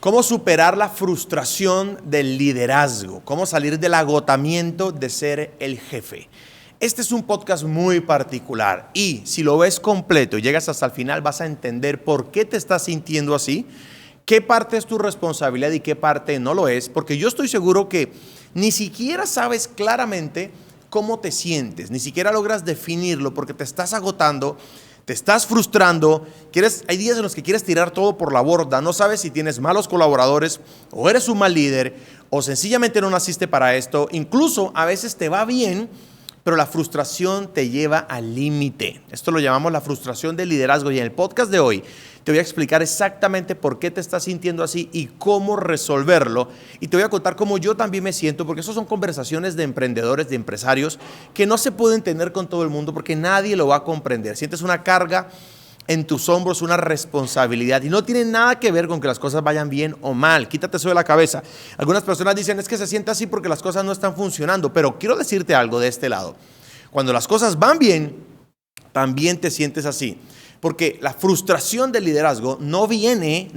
¿Cómo superar la frustración del liderazgo? ¿Cómo salir del agotamiento de ser el jefe? Este es un podcast muy particular y si lo ves completo y llegas hasta el final vas a entender por qué te estás sintiendo así, qué parte es tu responsabilidad y qué parte no lo es, porque yo estoy seguro que ni siquiera sabes claramente cómo te sientes, ni siquiera logras definirlo porque te estás agotando. Te estás frustrando, hay días en los que quieres tirar todo por la borda, no sabes si tienes malos colaboradores o eres un mal líder o sencillamente no naciste para esto. Incluso a veces te va bien, pero la frustración te lleva al límite. Esto lo llamamos la frustración del liderazgo y en el podcast de hoy te voy a explicar exactamente por qué te estás sintiendo así y cómo resolverlo. Y te voy a contar cómo yo también me siento, porque esas son conversaciones de emprendedores, de empresarios, que no se pueden tener con todo el mundo porque nadie lo va a comprender. Sientes una carga en tus hombros, una responsabilidad y no tiene nada que ver con que las cosas vayan bien o mal. Quítate eso de la cabeza. Algunas personas dicen es que se siente así porque las cosas no están funcionando, pero quiero decirte algo de este lado. Cuando las cosas van bien, también te sientes así. Porque la frustración del liderazgo no viene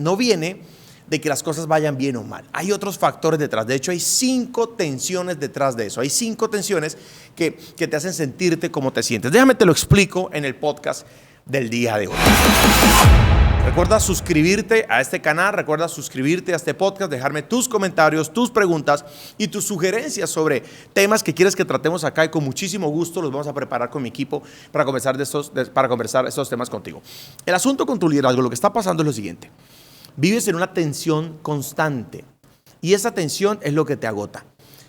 de que las cosas vayan bien o mal. Hay otros factores detrás. De hecho, hay 5 tensiones detrás de eso. Hay 5 tensiones que te hacen sentirte como te sientes. Déjame te lo explico en el podcast del día de hoy. Recuerda suscribirte a este canal, recuerda suscribirte a este podcast, dejarme tus comentarios, tus preguntas y tus sugerencias sobre temas que quieres que tratemos acá y con muchísimo gusto los vamos a preparar con mi equipo para conversar estos temas contigo. El asunto con tu liderazgo, lo que está pasando es lo siguiente. Vives en una tensión constante y esa tensión es lo que te agota.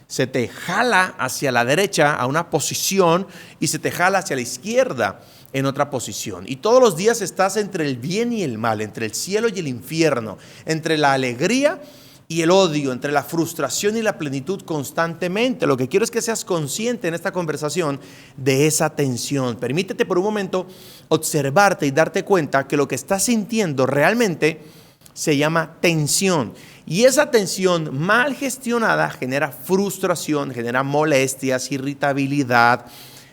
Se te jala hacia la derecha a una posición y se te jala hacia la izquierda en otra posición. Y todos los días estás entre el bien y el mal, entre el cielo y el infierno, entre la alegría y el odio, entre la frustración y la plenitud constantemente. Lo que quiero es que seas consciente en esta conversación de esa tensión. Permítete por un momento observarte y darte cuenta que lo que estás sintiendo realmente se llama tensión. Y esa tensión mal gestionada genera frustración, genera molestias, irritabilidad,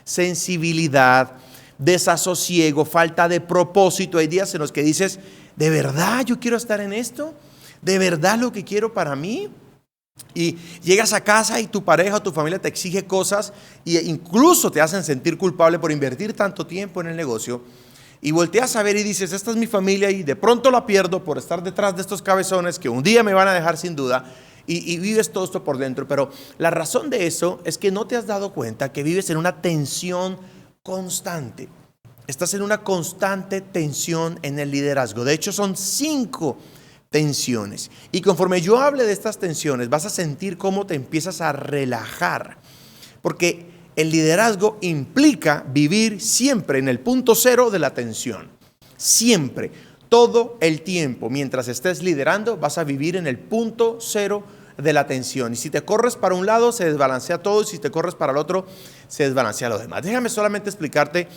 sensibilidad, desasosiego, falta de propósito. Hay días en los que dices, ¿de verdad yo quiero estar en esto? ¿De verdad lo que quiero para mí? Y llegas a casa y tu pareja o tu familia te exige cosas e incluso te hacen sentir culpable por invertir tanto tiempo en el negocio. Y volteas a ver y dices, esta es mi familia y de pronto la pierdo por estar detrás de estos cabezones que un día me van a dejar sin duda. Y vives todo esto por dentro. Pero la razón de eso es que no te has dado cuenta que vives en una tensión constante. Estás en una constante tensión en el liderazgo. De hecho, son 5 tensiones. Y conforme yo hable de estas tensiones, vas a sentir cómo te empiezas a relajar. Porque el liderazgo implica vivir siempre en el punto cero de la tensión. Siempre, todo el tiempo, mientras estés liderando, vas a vivir en el punto cero de la tensión. Y si te corres para un lado, se desbalancea todo. Y si te corres para el otro, se desbalancea lo demás. Déjame solamente explicarte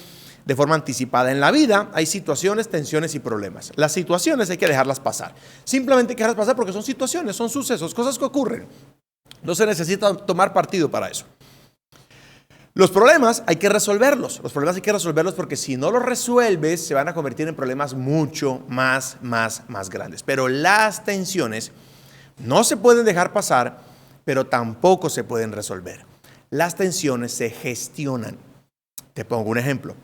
de forma anticipada. En la vida hay situaciones, tensiones y problemas. Las situaciones hay que dejarlas pasar. Simplemente hay que dejarlas pasar porque son situaciones, son sucesos, cosas que ocurren. No se necesita tomar partido para eso. Los problemas hay que resolverlos. Los problemas hay que resolverlos porque si no los resuelves se van a convertir en problemas mucho más grandes. Pero las tensiones no se pueden dejar pasar, pero tampoco se pueden resolver. Las tensiones se gestionan. Te pongo un ejemplo.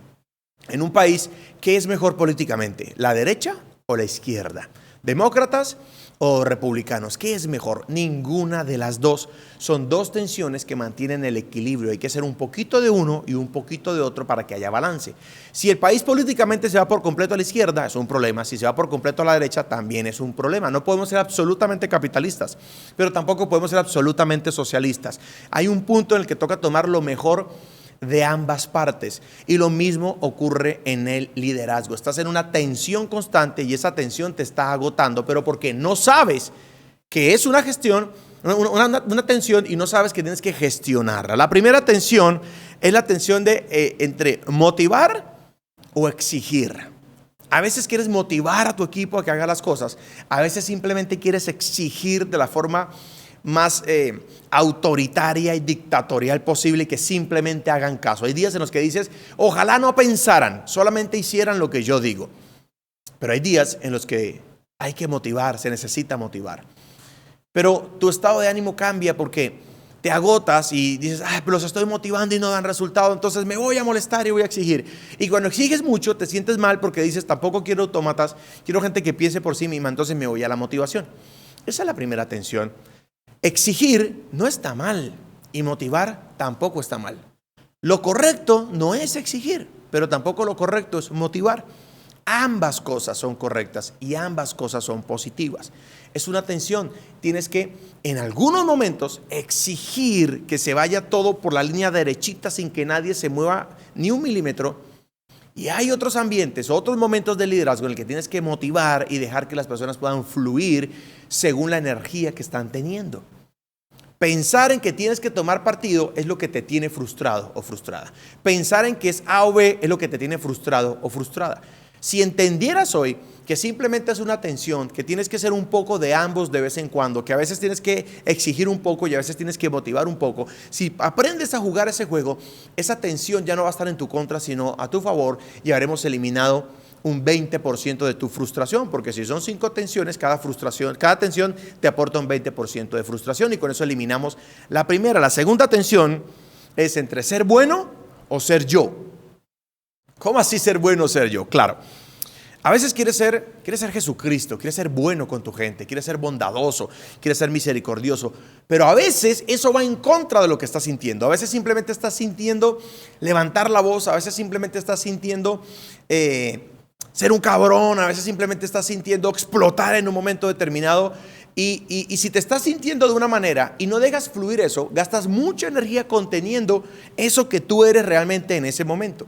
En un país, ¿qué es mejor políticamente? ¿La derecha o la izquierda? ¿Demócratas o republicanos? ¿Qué es mejor? Ninguna de las dos. Son 2 tensiones que mantienen el equilibrio. Hay que hacer un poquito de uno y un poquito de otro para que haya balance. Si el país políticamente se va por completo a la izquierda, es un problema. Si se va por completo a la derecha, también es un problema. No podemos ser absolutamente capitalistas, pero tampoco podemos ser absolutamente socialistas. Hay un punto en el que toca tomar lo mejor de ambas partes. Y lo mismo ocurre en el liderazgo. Estás en una tensión constante y esa tensión te está agotando, pero porque no sabes que es una gestión, una tensión y no sabes que tienes que gestionarla. La primera tensión es la tensión de entre motivar o exigir. A veces quieres motivar a tu equipo a que haga las cosas. A veces simplemente quieres exigir de la forma más autoritaria y dictatorial posible y que simplemente hagan caso. Hay días en los que dices, ojalá no pensaran, solamente hicieran lo que yo digo. Pero hay días en los que Hay que motivar, se necesita motivar. Pero tu estado de ánimo cambia porque te agotas y dices, pero los estoy motivando y no dan resultado, entonces me voy a molestar y voy a exigir. Y cuando exiges mucho te sientes mal porque dices, tampoco quiero autómatas, quiero gente que piense por sí misma, entonces me voy a la motivación. Esa es la primera tensión. Exigir no está mal y motivar tampoco está mal. Lo correcto no es exigir, pero tampoco lo correcto es motivar. Ambas cosas son correctas y ambas cosas son positivas. Es una tensión. Tienes que, en algunos momentos, exigir que se vaya todo por la línea derechita sin que nadie se mueva ni un milímetro. Y hay otros ambientes, otros momentos de liderazgo en el que tienes que motivar y dejar que las personas puedan fluir según la energía que están teniendo. Pensar en que tienes que tomar partido es lo que te tiene frustrado o frustrada. Pensar en que es A o B es lo que te tiene frustrado o frustrada. Si entendieras hoy que simplemente es una tensión, que tienes que ser un poco de ambos de vez en cuando, que a veces tienes que exigir un poco y a veces tienes que motivar un poco, si aprendes a jugar ese juego, esa tensión ya no va a estar en tu contra, sino a tu favor, y habremos eliminado un 20% de tu frustración, porque si son 5 tensiones, cada tensión te aporta un 20% de frustración y con eso eliminamos la primera. La segunda tensión es entre ser bueno o ser yo. ¿Cómo así ser bueno o ser yo? Claro, a veces quieres ser Jesucristo, quieres ser bueno con tu gente, quieres ser bondadoso, quieres ser misericordioso, pero a veces eso va en contra de lo que estás sintiendo. A veces simplemente estás sintiendo levantar la voz, a veces simplemente estás sintiendo ser un cabrón, a veces simplemente estás sintiendo explotar en un momento determinado. Y si te estás sintiendo de una manera y no dejas fluir eso, gastas mucha energía conteniendo eso que tú eres realmente en ese momento.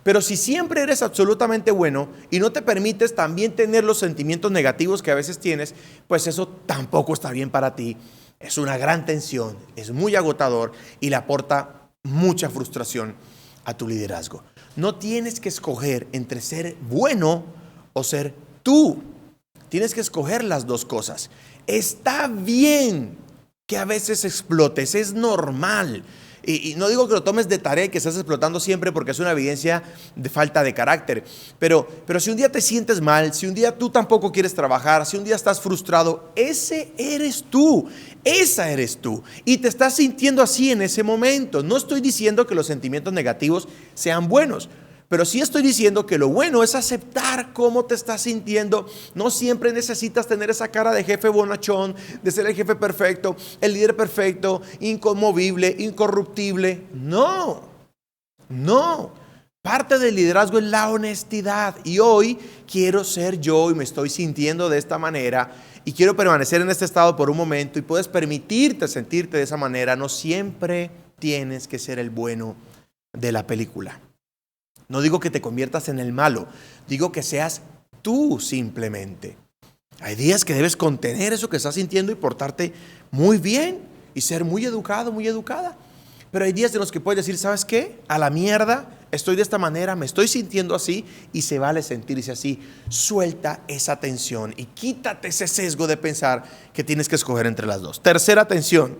Pero si siempre eres absolutamente bueno y no te permites también tener los sentimientos negativos que a veces tienes, pues eso tampoco está bien para ti. Es una gran tensión, es muy agotador y le aporta mucha frustración a tu liderazgo. No tienes que escoger entre ser bueno o ser tú. Tienes que escoger las dos cosas. Está bien que a veces explotes, es normal. Y no digo que lo tomes de tarea y que estés explotando siempre porque es una evidencia de falta de carácter. Pero si un día te sientes mal, si un día tú tampoco quieres trabajar, si un día estás frustrado, ese eres tú, esa eres tú. Y te estás sintiendo así en ese momento. No estoy diciendo que los sentimientos negativos sean buenos. Pero sí estoy diciendo que lo bueno es aceptar cómo te estás sintiendo. No siempre necesitas tener esa cara de jefe bonachón, de ser el jefe perfecto, el líder perfecto, inconmovible, incorruptible. No. Parte del liderazgo es la honestidad. Y hoy quiero ser yo y me estoy sintiendo de esta manera y quiero permanecer en este estado por un momento y puedes permitirte sentirte de esa manera. No siempre tienes que ser el bueno de la película. No digo que te conviertas en el malo, digo que seas tú simplemente. Hay días que debes contener eso que estás sintiendo y portarte muy bien y ser muy educado, muy educada. Pero hay días en los que puedes decir, ¿sabes qué? A la mierda, estoy de esta manera, me estoy sintiendo así y se vale sentirse así. Suelta esa tensión y quítate ese sesgo de pensar que tienes que escoger entre las dos. Tercera tensión,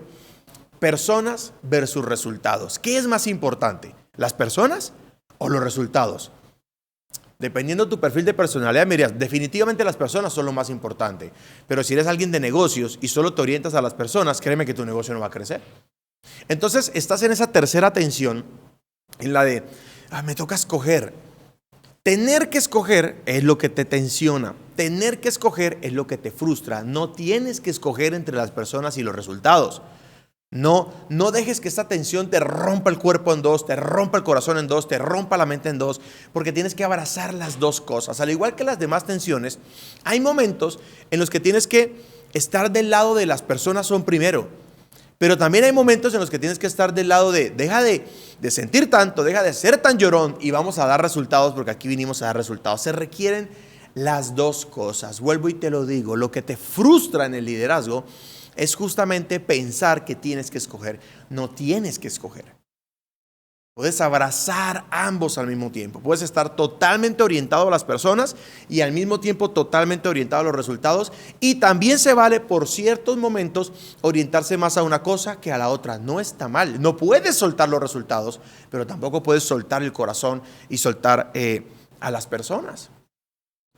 personas versus resultados. ¿Qué es más importante? ¿Las personas o los resultados? Dependiendo de tu perfil de personalidad, me dirías, definitivamente las personas son lo más importante. Pero si eres alguien de negocios y solo te orientas a las personas, créeme que tu negocio no va a crecer. Entonces estás en esa tercera tensión, en la de, me toca escoger. Tener que escoger es lo que te tensiona. Tener que escoger es lo que te frustra. No tienes que escoger entre las personas y los resultados. No dejes que esta tensión te rompa el cuerpo en dos, te rompa el corazón en dos, te rompa la mente en dos, porque tienes que abrazar las dos cosas. Al igual que las demás tensiones, hay momentos en los que tienes que estar del lado de las personas son primero, pero también hay momentos en los que tienes que estar del lado de deja de sentir tanto, deja de ser tan llorón y vamos a dar resultados porque aquí vinimos a dar resultados. Se requieren las dos cosas. Vuelvo y te lo digo, lo que te frustra en el liderazgo es justamente pensar que tienes que escoger. No tienes que escoger. Puedes abrazar ambos al mismo tiempo. Puedes estar totalmente orientado a las personas y al mismo tiempo totalmente orientado a los resultados. Y también se vale por ciertos momentos orientarse más a una cosa que a la otra. No está mal. No puedes soltar los resultados, pero tampoco puedes soltar el corazón y soltar a las personas.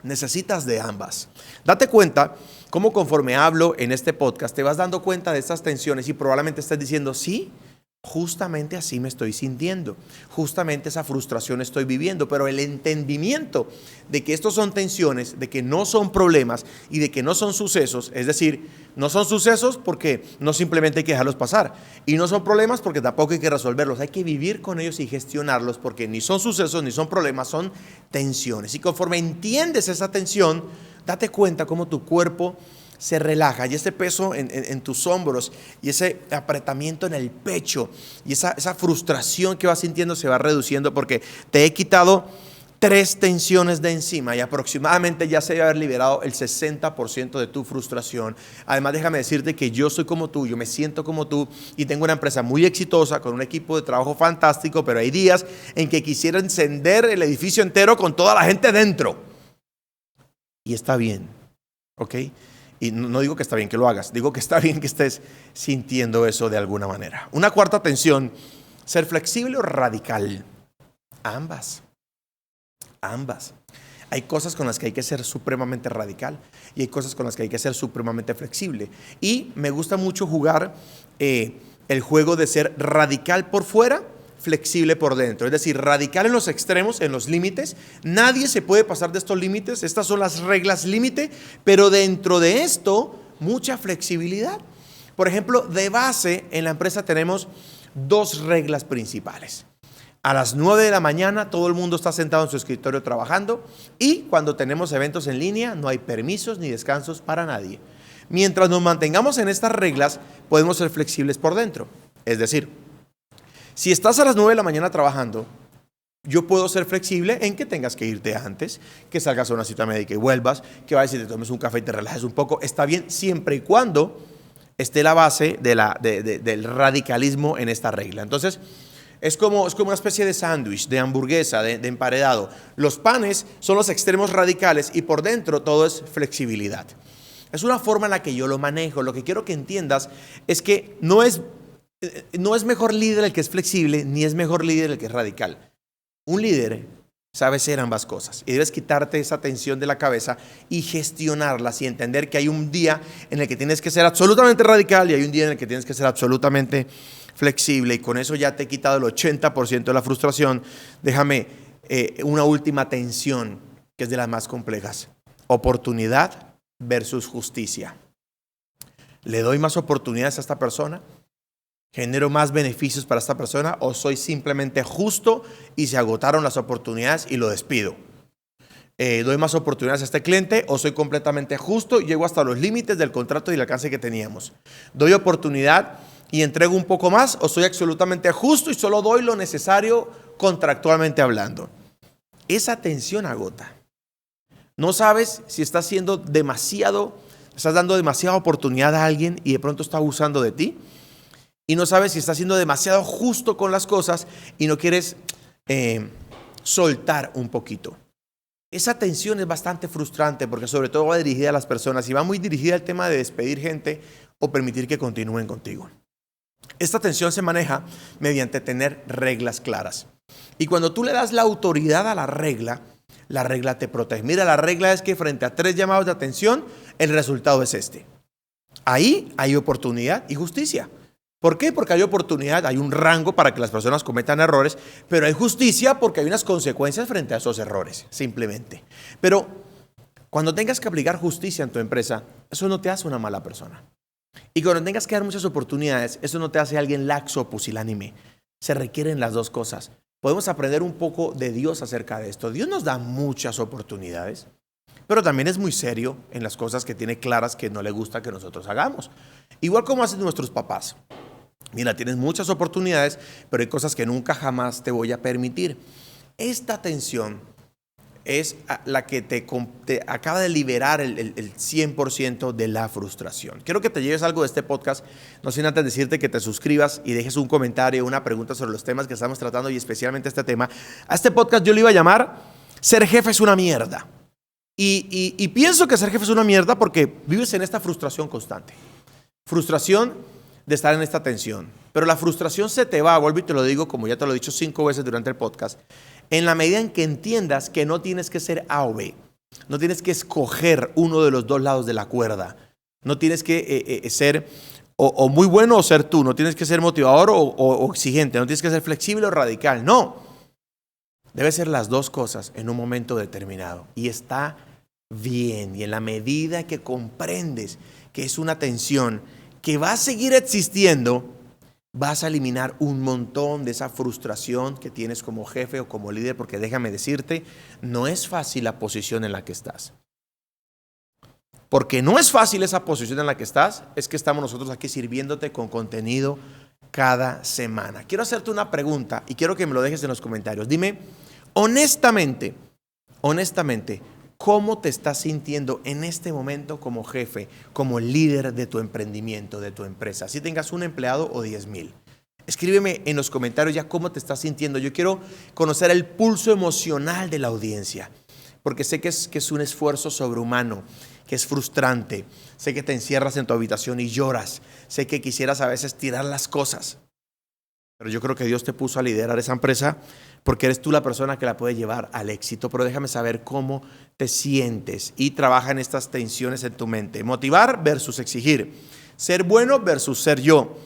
Necesitas de ambas. Date cuenta cómo conforme hablo en este podcast te vas dando cuenta de estas tensiones y probablemente estés diciendo, sí, justamente así me estoy sintiendo, justamente esa frustración estoy viviendo, pero el entendimiento de que estos son tensiones, de que no son problemas y de que no son sucesos, es decir, no son sucesos porque no simplemente hay que dejarlos pasar y no son problemas porque tampoco hay que resolverlos, hay que vivir con ellos y gestionarlos porque ni son sucesos ni son problemas, son tensiones. Y conforme entiendes esa tensión, date cuenta cómo tu cuerpo se relaja y ese peso en tus hombros y ese apretamiento en el pecho y esa frustración que vas sintiendo se va reduciendo porque te he quitado 3 tensiones de encima y aproximadamente ya se debe haber liberado el 60% de tu frustración. Además, déjame decirte que yo soy como tú, yo me siento como tú y tengo una empresa muy exitosa con un equipo de trabajo fantástico, pero hay días en que quisiera encender el edificio entero con toda la gente dentro. Y está bien, ¿ok? Y no digo que está bien que lo hagas, digo que está bien que estés sintiendo eso de alguna manera. Una cuarta tensión, ser flexible o radical. Ambas. Hay cosas con las que hay que ser supremamente radical y hay cosas con las que hay que ser supremamente flexible. Y me gusta mucho jugar el juego de ser radical por fuera, flexible por dentro, es decir, radical en los extremos, en los límites. Nadie se puede pasar de estos límites, estas son las reglas límite, pero dentro de esto, mucha flexibilidad. Por ejemplo, de base en la empresa tenemos 2 reglas principales. A las 9 de la mañana todo el mundo está sentado en su escritorio trabajando y cuando tenemos eventos en línea no hay permisos ni descansos para nadie. Mientras nos mantengamos en estas reglas, podemos ser flexibles por dentro, es decir, si estás a las 9 de la mañana trabajando, yo puedo ser flexible en que tengas que irte antes, que salgas a una cita médica y vuelvas, que vayas y te tomes un café y te relajes un poco. Está bien siempre y cuando esté la base del radicalismo en esta regla. Entonces, es como una especie de sándwich, de hamburguesa, de emparedado. Los panes son los extremos radicales y por dentro todo es flexibilidad. Es una forma en la que yo lo manejo. Lo que quiero que entiendas es que no es mejor líder el que es flexible, ni es mejor líder el que es radical. Un líder sabe ser ambas cosas y debes quitarte esa tensión de la cabeza y gestionarlas y entender que hay un día en el que tienes que ser absolutamente radical y hay un día en el que tienes que ser absolutamente flexible y con eso ya te he quitado el 80% de la frustración. Déjame una última tensión que es de las más complejas. Oportunidad versus justicia. ¿Le doy más oportunidades a esta persona? ¿Genero más beneficios para esta persona o soy simplemente justo y se agotaron las oportunidades y lo despido? ¿Doy más oportunidades a este cliente o soy completamente justo y llego hasta los límites del contrato y el alcance que teníamos? ¿Doy oportunidad y entrego un poco más o soy absolutamente justo y solo doy lo necesario contractualmente hablando? Esa tensión agota. No sabes si estás dando demasiada oportunidad a alguien y de pronto está abusando de ti. Y no sabes si estás siendo demasiado justo con las cosas y no quieres soltar un poquito. Esa tensión es bastante frustrante porque sobre todo va dirigida a las personas y va muy dirigida al tema de despedir gente o permitir que continúen contigo. Esta tensión se maneja mediante tener reglas claras. Y cuando tú le das la autoridad a la regla te protege. Mira, la regla es que frente a 3 llamados de atención, el resultado es este. Ahí hay oportunidad y justicia. ¿Por qué? Porque hay oportunidad, hay un rango para que las personas cometan errores, pero hay justicia porque hay unas consecuencias frente a esos errores, simplemente. Pero cuando tengas que aplicar justicia en tu empresa, eso no te hace una mala persona. Y cuando tengas que dar muchas oportunidades, eso no te hace alguien laxo o pusilánime. Se requieren las 2 cosas. Podemos aprender un poco de Dios acerca de esto. Dios nos da muchas oportunidades, pero también es muy serio en las cosas que tiene claras que no le gusta que nosotros hagamos. Igual como hacen nuestros papás. Mira, tienes muchas oportunidades, pero hay cosas que nunca jamás te voy a permitir. Esta tensión es la que te acaba de liberar el 100% de la frustración. Quiero que te lleves algo de este podcast, no sin antes decirte que te suscribas y dejes un comentario, una pregunta sobre los temas que estamos tratando y especialmente este tema. A este podcast yo le iba a llamar Ser jefe es una mierda. Y pienso que ser jefe es una mierda porque vives en esta frustración constante. Frustración de estar en esta tensión. Pero la frustración se te va, vuelvo y te lo digo, como ya te lo he dicho 5 veces durante el podcast, en la medida en que entiendas que no tienes que ser A o B. No tienes que escoger uno de los dos lados de la cuerda. No tienes que ser o muy bueno o ser tú. No tienes que ser motivador o exigente. No tienes que ser flexible o radical. No. Debe ser las dos cosas en un momento determinado. Y está bien. Y en la medida que comprendes que es una tensión que va a seguir existiendo, vas a eliminar un montón de esa frustración que tienes como jefe o como líder, porque déjame decirte, no es fácil la posición en la que estás. Porque no es fácil esa posición en la que estás, es que estamos nosotros aquí sirviéndote con contenido cada semana. Quiero hacerte una pregunta y quiero que me lo dejes en los comentarios. Dime, honestamente, ¿cómo te estás sintiendo en este momento como jefe, como líder de tu emprendimiento, de tu empresa? Si tengas un empleado o 10,000. Escríbeme en los comentarios ya cómo te estás sintiendo. Yo quiero conocer el pulso emocional de la audiencia, porque sé que es un esfuerzo sobrehumano, que es frustrante. Sé que te encierras en tu habitación y lloras. Sé que quisieras a veces tirar las cosas. Pero yo creo que Dios te puso a liderar esa empresa porque eres tú la persona que la puede llevar al éxito. Pero déjame saber cómo te sientes y trabaja en estas tensiones en tu mente. Motivar versus exigir. Ser bueno versus ser yo.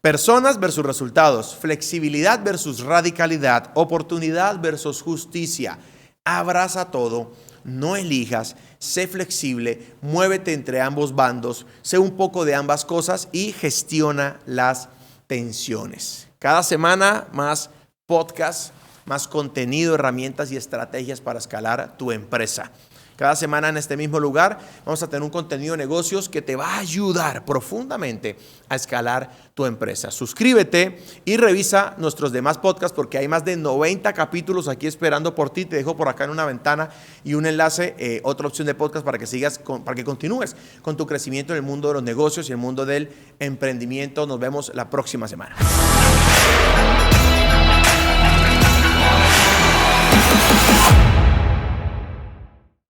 Personas versus resultados. Flexibilidad versus radicalidad. Oportunidad versus justicia. Abraza todo. No elijas. Sé flexible. Muévete entre ambos bandos. Sé un poco de ambas cosas y gestiona las tensiones. Cada semana más podcast, más contenido, herramientas y estrategias para escalar tu empresa. Cada semana en este mismo lugar vamos a tener un contenido de negocios que te va a ayudar profundamente a escalar tu empresa. Suscríbete y revisa nuestros demás podcasts porque hay más de 90 capítulos aquí esperando por ti. Te dejo por acá en una ventana y un enlace, otra opción de podcast para que sigas, para que continúes con tu crecimiento en el mundo de los negocios y el mundo del emprendimiento. Nos vemos la próxima semana.